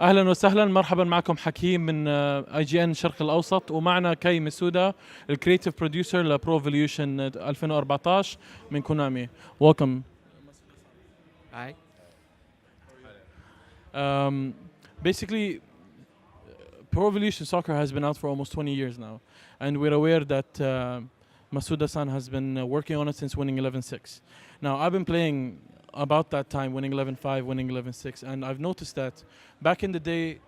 اهلا وسهلا، مرحبا معكم حكيم من اي جي ان شرق الاوسط، ومعنا كاي ماسودا الكريتيف بروديوسر لبرو ايفوليوشن 2014 من كونامي. Welcome. Hi. Basically, Pro Evolution Soccer has been out for almost 20 years now, and we're aware that Masuda-san has been working on it since winning 11-6. Now, I've been playing about that time, winning 11-5, winning 11-6, and I've noticed that back in the day,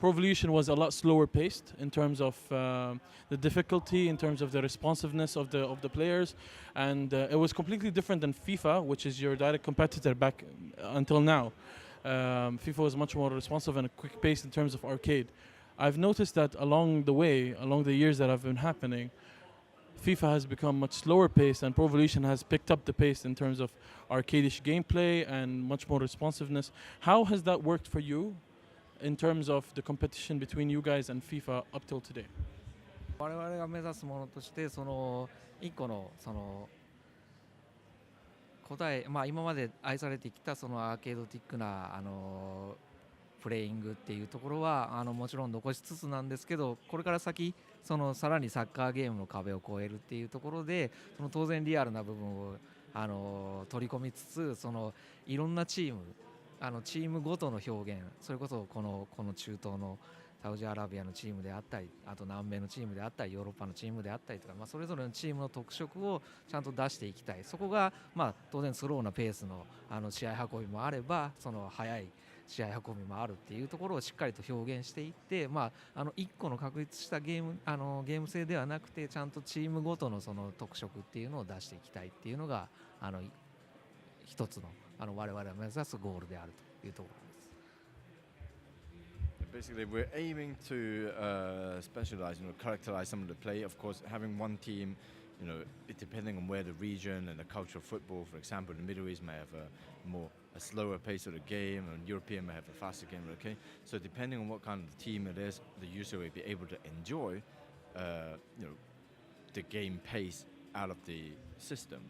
Pro Evolution was a lot slower paced in terms of the difficulty, in terms of the responsiveness of the players, and it was completely different than FIFA, which is your direct competitor back until now. FIFA was much more responsive and quick paced in terms of arcade. I've noticed that along the way, along the years that have been happening, FIFA has become much slower paced, and Pro Evolution has picked up the pace in terms of arcadish gameplay and much more responsiveness. How has that worked for you in terms of the competition between you guys and FIFA up till today? 我々が目指すものとしてその一個のその答え、今まで愛されてきたそのアーケードティックなプレイングっていうところはもちろん残しつつなんですけど、これから先そのさらにサッカーゲームの壁を越えるっていうところで、その当然リアルな部分を取り込みつつ、そのいろんなチームチームごとの表現、それこそこの中東のサウジアラビアのチームであったり、あと南米のチームであったり、ヨーロッパのチームであったりとか、それぞれのチームの特色をちゃんと出していきたい。そこが当然スローなペースの試合運びもあれば、その速い試合運びもあるっていうところをしっかりと表現していって、1個の確立したゲーム性ではなくて、ちゃんとチームごとのその特色っていうのを出していきたいっていうのが一つの我々が目指すゴールであるというところです。Basically, we're aiming to specialize, characterize some of the play. Of course, having one team, depending on where the region and the culture of football, for example, the Middle East may have a slower pace of the game, and European may have a faster game. Okay, so depending on what kind of team it is, the user will be able to enjoy, the game pace out of the system.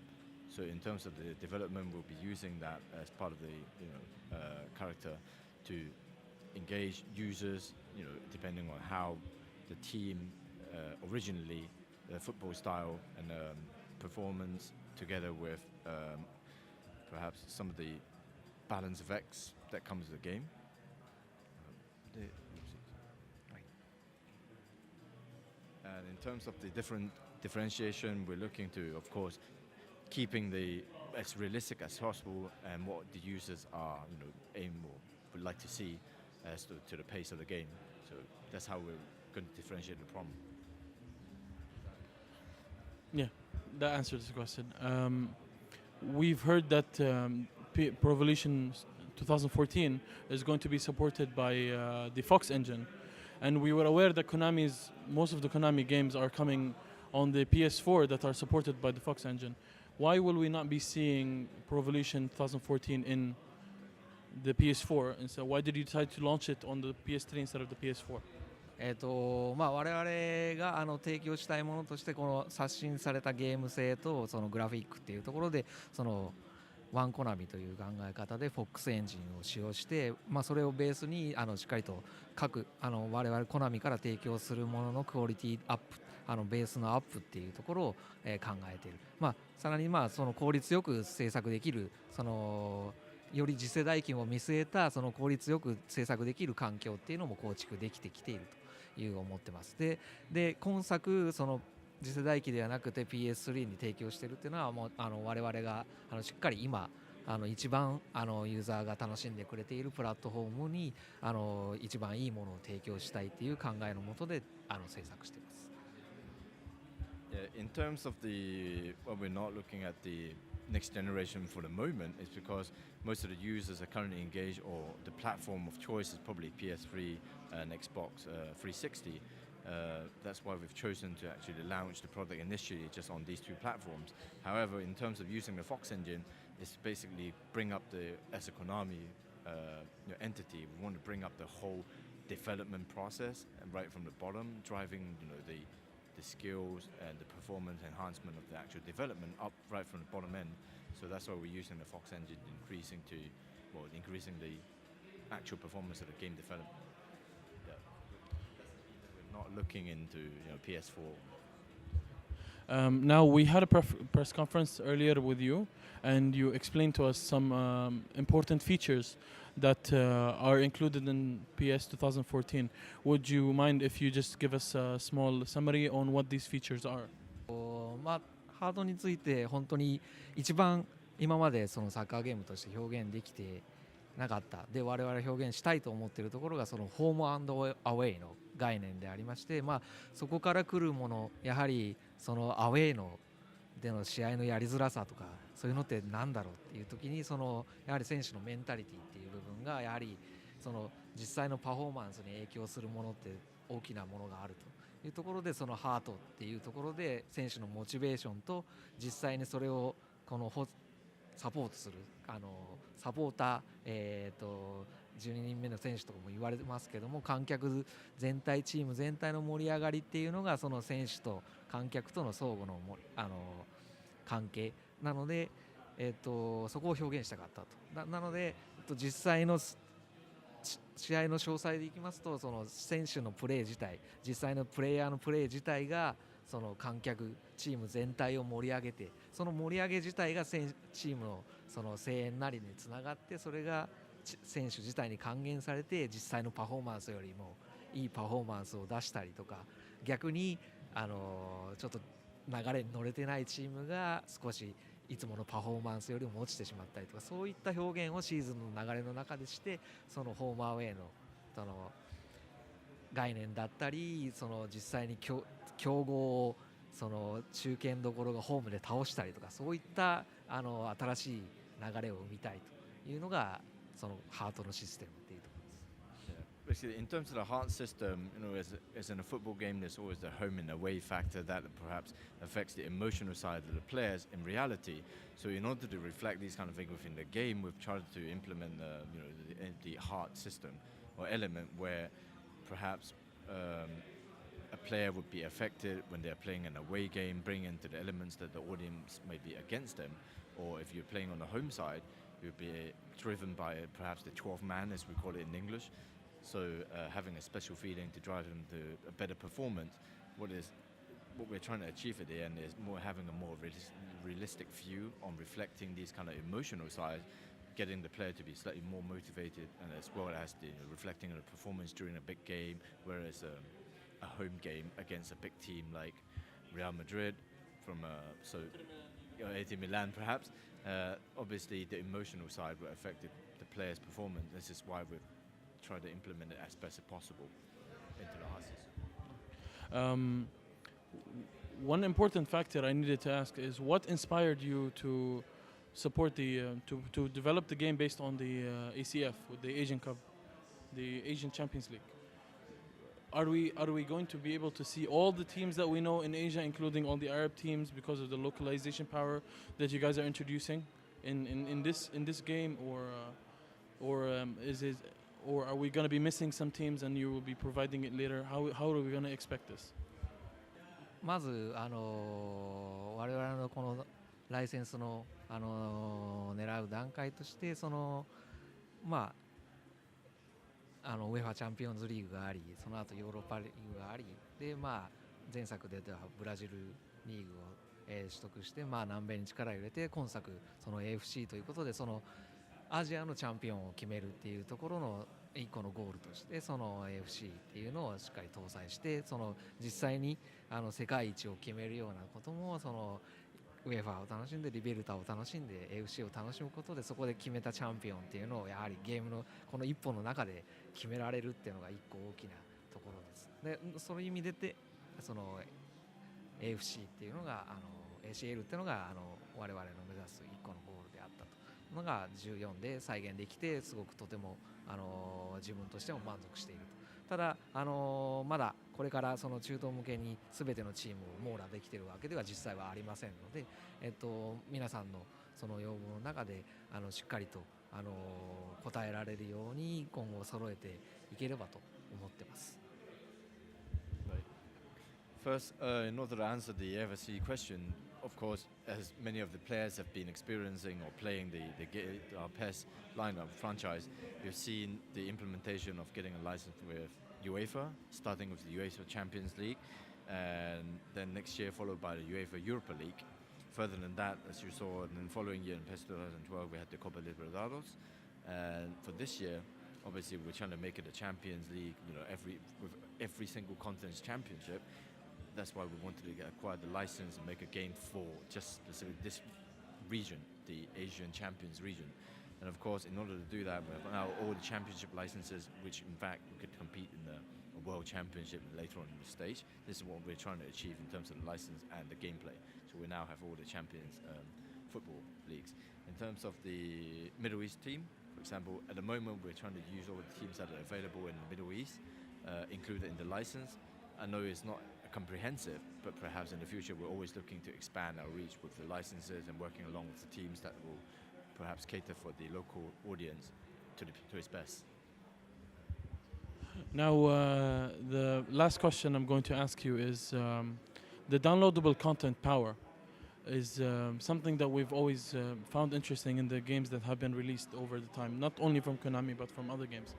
So in terms of the development, we'll be using that as part of the character to engage users, depending on how the team originally, the football style and performance, together with perhaps some of the balance effects that comes with the game. And in terms of the different differentiation, we're looking to, of course, keeping the as realistic as possible and what the users are, aim or would like to see as to the pace of the game. So that's how we're going to differentiate the problem. Yeah, that answers the question. We've heard that Pro Evolution 2014 is going to be supported by the Fox engine, and we were aware that most of the Konami games are coming on the PS4 that are supported by the Fox engine. Why will we not be seeing Pro Evolution 2014 in the PS4? And so why did you decide to launch it on the PS3 instead of the PS4? 我々が提供したいものとして、この刷新されたゲーム性とそのグラフィックっていうところで、そのワンコナミという考え方で FOX エンジンを使用して、それをベースにしっかりと各我々コナミから提供するもののクオリティアップ、ベースのアップっていうところを考えている。さらにその効率よく制作できる、そのより次世代機を見据えたその効率よく制作できる環境っていうのも構築できてきているという思ってます。で今作その次世代機ではなくて PS3 に提供しているっていうのはもう我々がしっかり今一番ユーザーが楽しんでくれているプラットフォームに一番いいものを提供したいっていう考えのもとで制作しています。In terms of we're not looking at the next generation for the moment, is because most of the users are currently engaged, or the platform of choice is probably PS3 and Xbox 360. That's why we've chosen to actually launch the product initially just on these two platforms. However, in terms of using the Fox engine, it's basically bring up as a Konami entity, we want to bring up the whole development process and right from the bottom, driving the skills and the performance enhancement of the actual development up right from the bottom end. So that's why we're using the Fox engine, increasing the actual performance of the game development. not looking into PS4. Now we had a press conference earlier with you, and you explained to us some important features that are included in PS 2014. Would you mind if you just give us a small summary on what these features are? まあ、ハードについて本当に一番今までそのサッカーゲームとして表現できてなかったで我々表現したいと思っているところがそのホームアンドアウェイの概念でありまして、まあ、そこから来るものやはりそのアウェイのでの試合のやりづらさとかそういうのってなんだろうっていう時にそのやはり選手のメンタリティっていう部分がやはりその実際のパフォーマンスに影響するものって大きなものがあるというところでそのハートっていうところで選手のモチベーションと実際にそれをこのサポートするサポーター、12人目の選手とかも言われてますけども観客全体チーム全体の盛り上がりっていうのがその選手と観客との相互の関係なので、そこを表現したかったと。なので、実際の試合の詳細でいきますとその選手のプレー自体実際のプレイヤーのプレー自体がその観客チーム全体を盛り上げてその盛り上げ自体がチームのその声援なりにつながってそれが選手自体に還元されて実際のパフォーマンスよりもいいパフォーマンスを出したりとか逆にちょっと流れに乗れてないチームが少しいつものパフォーマンスよりも落ちてしまったりとかそういった表現をシーズンの流れの中でしてそのホームアウェイのその概念だったりその実際に強豪をその中堅どころがホームで倒したりとかそういった新しい流れを生みたいというのがそのハートのシステムっていうところです。Basically, in terms of the heart system, as in a football game, there's always the home and away factor that perhaps affects the emotional side of the players in reality. So, in order to reflect these kind of things within the game, we've tried to implement the heart system or element where perhaps a player would be affected when they're playing an away game, bring into the elements that the audience may be against them, or if you're playing on the home side, you'll be driven by perhaps the 12th man, as we call it in English. So having a special feeling to drive them to a better performance. What we're trying to achieve at the end is having a more realistic view on reflecting these kind of emotional sides, getting the player to be slightly more motivated, and as well as reflecting on the performance during a big game, whereas a home game against a big team like Real Madrid from AC Milan perhaps, obviously the emotional side will affect the player's performance. This is why we've tried to implement it as best as possible into the heart system. One important factor I needed to ask is what inspired you to support to develop the game based on the ACF with the Asian Cup, the Asian Champions League. Are we going to be able to see all the teams that we know in Asia, including all the Arab teams, because of the localization power that you guys are introducing in this game, or are we going to be missing some teams and you will be providing it later? How are we going to expect this? まず我々のこのライセンスの狙う段階としてそのウェファチャンピオンズリーグがありその後ヨーロッパリーグがありで前作ではブラジルリーグを取得して南米に力を入れて今作その AFC ということでそのアジアのチャンピオンを決めるっていうところの一個のゴールとしてその AFC っていうのをしっかり搭載してその実際に世界一を決めるようなこともそのウェファーを楽しんでリベルタを楽しんで AFC を楽しむことでそこで決めたチャンピオンっていうのをやはりゲームのこの一本の中で決められるっていうのが一個大きなところです。でそういう意味でその AFC っていうのがACL っていうのが我々の目指す一個のゴールであったというのが14で再現できてすごくとても自分としても満足していると。ただまだこれからその中東向けに全てのチームを網羅できているわけでは実際はありませんので、皆さんのその要望の中でしっかりと答えられるように今後揃えていければと思ってます。First, in order to answer the AFC question, of course, as many of the players have been experiencing or playing our PES lineup franchise, we've seen the implementation of getting a license with UEFA, starting with the UEFA Champions League, and then next year followed by the UEFA Europa League. Further than that, as you saw, in the following year in PES 2012, we had the Copa Libertadores, and for this year, obviously, we're trying to make it a Champions League. With every single continent's championship. That's why we wanted to acquire the license and make a game for just specifically this region, the Asian Champions region. And of course, in order to do that, we have now all the championship licenses, which in fact we could compete in the World Championship later on in the stage. This is what we're trying to achieve in terms of the license and the gameplay. So we now have all the Champions football leagues. In terms of the Middle East team, for example, at the moment we're trying to use all the teams that are available in the Middle East, included in the license. I know it's not comprehensive, but perhaps in the future we're always looking to expand our reach with the licenses and working along with the teams that will perhaps cater for the local audience to its best. Now, the last question I'm going to ask you is the downloadable content power is something that we've always found interesting in the games that have been released over the time, not only from Konami but from other games.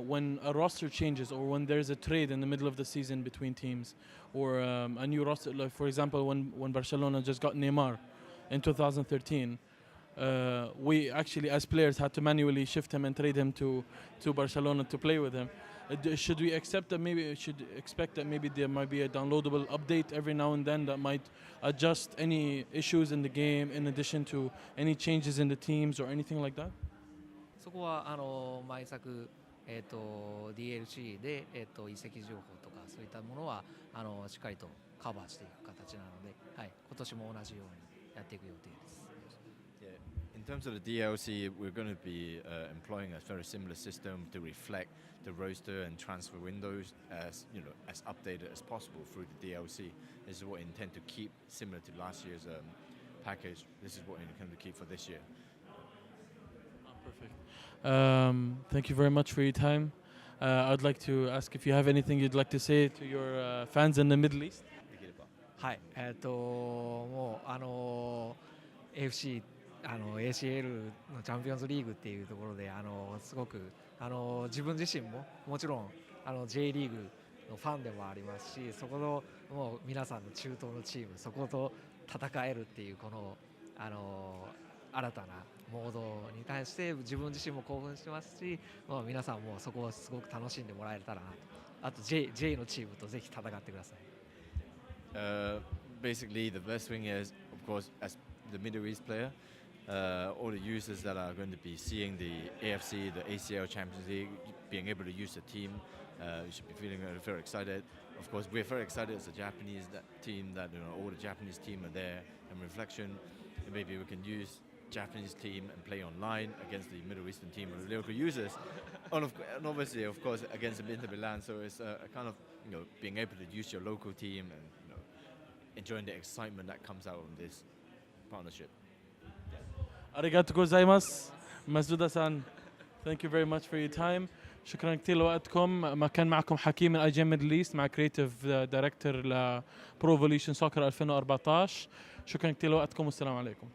When a roster changes or when there's a trade in the middle of the season between teams or a new roster, like for example when Barcelona just got Neymar in 2013, we actually as players had to manually shift him and trade him to Barcelona to play with him. Should we expect that maybe there might be a downloadable update every now and then that might adjust any issues in the game in addition to any changes in the teams or anything like that? そこは毎作DLC で移籍情報とかそういったものはしっかりとカバーしていく形なので、はい、今年も同じようにやっていく予定です。In terms of the DLC, we're going to be employing a very similar system to reflect the roster and transfer windows as updated as possible through the DLC. This is what we intend to keep similar to last year's package. This is what we intend to keep for this year. Perfect. Thank you very much for your time. I'd like to ask if you have anything you'd like to say to your fans in the Middle East. はい、もうACL のチャンピオンズリーグっていうところですごく自分自身ももちろんJ リーグのファンでもありますし、そこのもう皆さんの中東のチームそこと戦えるっていうこの新たなモードに対して自分自身も興奮してますし、皆さんもそこをすごく楽しんでもらえたらなと。あと J のチームとぜひ戦ってください。Basically, the best thing is, of course, as the Middle East player, all the users that are going to be seeing the AFC, the ACL Champions League, being able to use the team, you should be feeling very excited. Of course, we're very excited as a Japanese team that all the Japanese team are there. In reflection, maybe we can use Japanese team and play online against the Middle Eastern team with local users, and obviously, of course, against the Inter Milan. So it's a kind of being able to use your local team and enjoying the excitement that comes out of this partnership. Arigatou gozaimasu, Masuda-san. Thank you very much for your time. شكرا كثير لوقتكم. ما كان معكم حكيم من IGN Middle East مع كريتيف دايركتور ل Pro Evolution Soccer 2014. شكرا كثير لوقتكم والسلام عليكم.